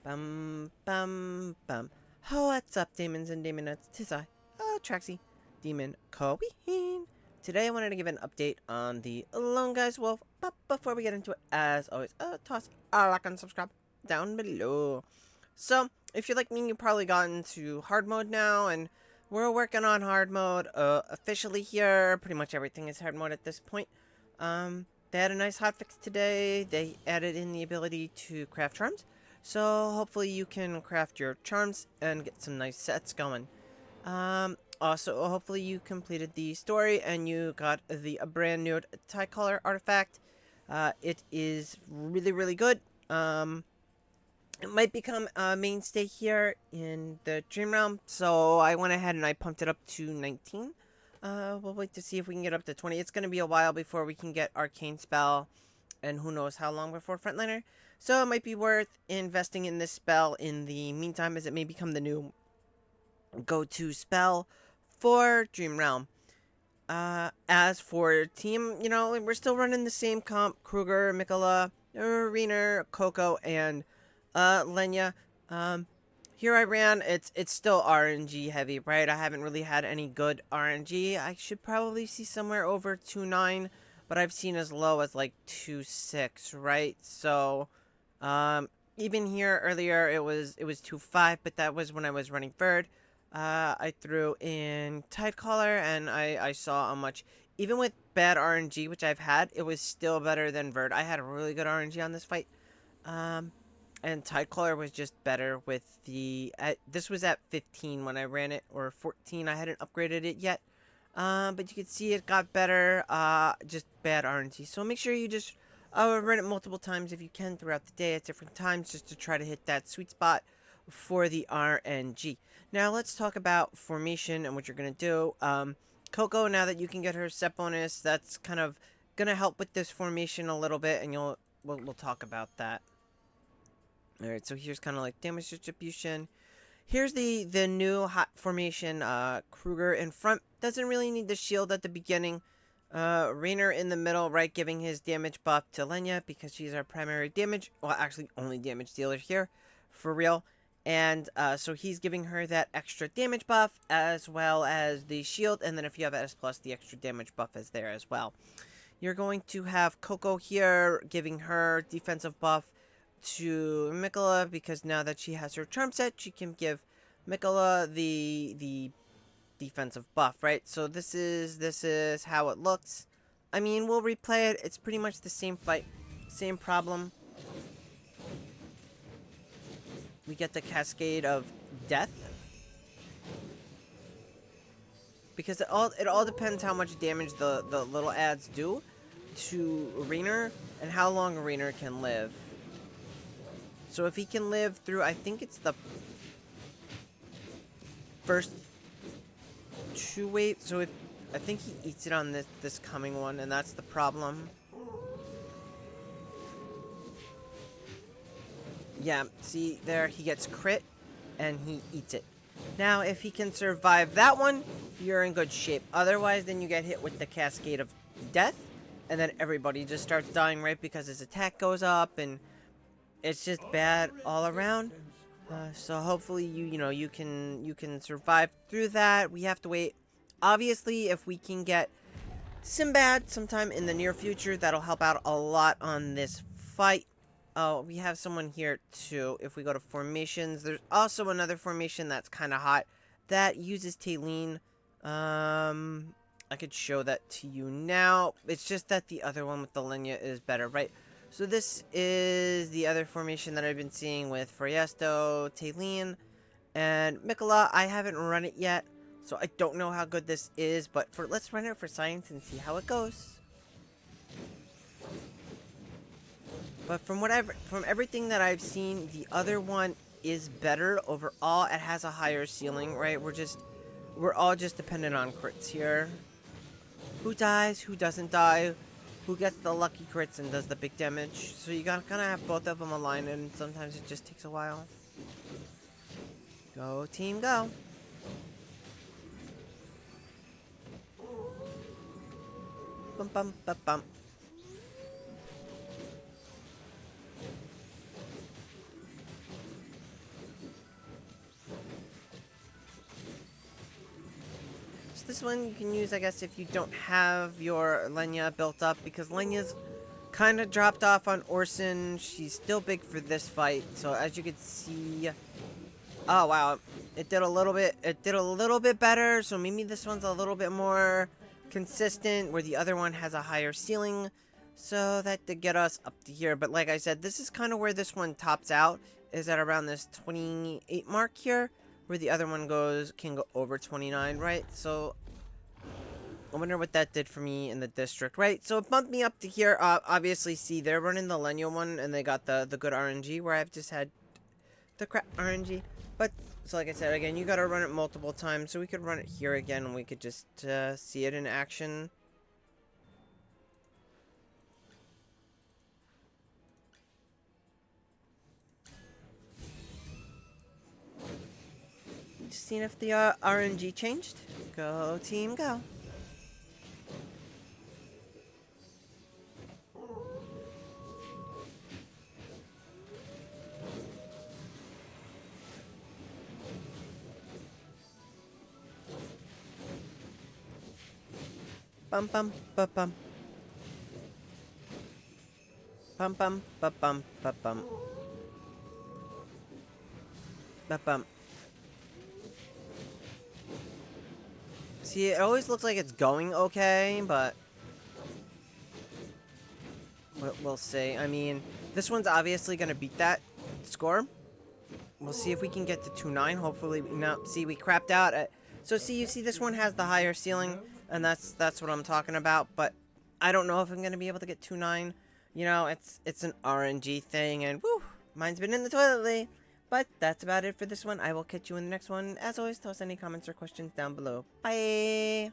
Bum. What's up, demons and demonettes? 'Tis I, Traxy, Demon Queen. Today I wanted to give an update on the Lone Guy's Wolf, but before we get into it, as always, toss a like and subscribe down below. So, if you're like me, you probably got into hard mode now, and we're working on hard mode officially here. Pretty much everything is hard mode at this point. They had a nice hotfix today. They added in the ability to craft charms. So hopefully you can craft your charms and get some nice sets going. Also, hopefully you completed the story and you got the brand new Tidecaller artifact. It is really, really good. It might become a mainstay here in the Dream Realm, so I went ahead and I pumped it up to 19. We'll wait to see if we can get up to 20. It's going to be a while before we can get Arcane Spell, and who knows how long before Frontliner. So it might be worth investing in this spell in the meantime, as it may become the new go-to spell for Dream Realm. As for team, you know, we're still running the same comp: Kruger, Mikola, Reiner, Coco, and Lenya. Here I ran, it's still RNG heavy, right? I haven't really had any good RNG. I should probably see somewhere over 2.9, but I've seen as low as like 2.6, right? So, even here earlier it was 2.5, but that was when I was running third. I threw in Tidecaller and I saw how much, even with bad RNG, which I've had, it was still better than Verd. I had a really good RNG on this fight. And Tidecaller was just better with the... this was at 15 when I ran it, or 14. I hadn't upgraded it yet. But you can see it got better. Just bad RNG. So make sure you just run it multiple times if you can throughout the day at different times, just to try to hit that sweet spot for the RNG. Now let's talk about formation and what you're going to do. Coco, now that you can get her set bonus, that's kind of going to help with this formation a little bit, and we'll talk about that. Alright, so here's kind of like damage distribution. Here's the new hot formation. Kruger in front. Doesn't really need the shield at the beginning. Reiner in the middle, right, giving his damage buff to Lenya because she's our primary damage. Well, actually, only damage dealer here, for real. And so he's giving her that extra damage buff as well as the shield. And then if you have S+, the extra damage buff is there as well. You're going to have Coco here giving her defensive buff to Mikola, because now that she has her charm set, she can give Mikola the defensive buff, right? So this is how it looks. I mean, we'll replay it. It's pretty much the same fight, same problem. We get the cascade of death, because it all depends how much damage the little adds do to Reiner and how long Reiner can live. So if he can live through, I think it's the first 2 waves. So I think he eats it on this coming one, and that's the problem. Yeah, see there, he gets crit, and he eats it. Now, if he can survive that one, you're in good shape. Otherwise, then you get hit with the cascade of death, and then everybody just starts dying, right? Because his attack goes up, and it's just bad all around. So hopefully you can survive through that. We have to wait. Obviously, if we can get Sinbad sometime in the near future, that'll help out a lot on this fight. Oh, we have someone here too. If we go to formations, there's also another formation that's kind of hot that uses Talene. I could show that to you now. It's just that the other one with the Lenya is better, right? So this is the other formation that I've been seeing with Friesto, Talene, and Mikola. I haven't run it yet, so I don't know how good this is, but let's run it for science and see how it goes. But from everything that I've seen, the other one is better overall. It has a higher ceiling, right? We're all just dependent on crits here. Who dies, who doesn't die, who gets the lucky crits and does the big damage. So you gotta kind of have both of them aligned, and sometimes it just takes a while. Go team, go. Bum bum bum bum. this one you can use, I guess, if you don't have your Lenya built up, because Lenya's kind of dropped off on Orson. She's still big for this fight, so as you can see, oh wow, it did a little bit better. So maybe this one's a little bit more consistent, where the other one has a higher ceiling. So that did get us up to here. But like I said, this is kind of where this one tops out, is at around this 28 mark here, where the other one can go over 29, right? So I wonder what that did for me in the district, right? So it bumped me up to here. Obviously, see, they're running the Lenya one, and they got the good RNG, where I've just had the crap RNG. But, so like I said, again, you gotta run it multiple times, so we could run it here again, and we could just see it in action. Just seeing if the RNG changed. Go team, go. Bum bum ba bum. Bum bum ba bum ba bum. Ba bum. See, it always looks like it's going okay, but we'll see. I mean, this one's obviously gonna beat that score. We'll see if we can get to 2-9. Hopefully, no. See, we crapped out at. So see, you see, this one has the higher ceiling, and that's what I'm talking about. But I don't know if I'm gonna be able to get 2-9. You know, it's an RNG thing, and woo, mine's been in the toilet lately. But that's about it for this one. I will catch you in the next one. As always, toss any comments or questions down below. Bye.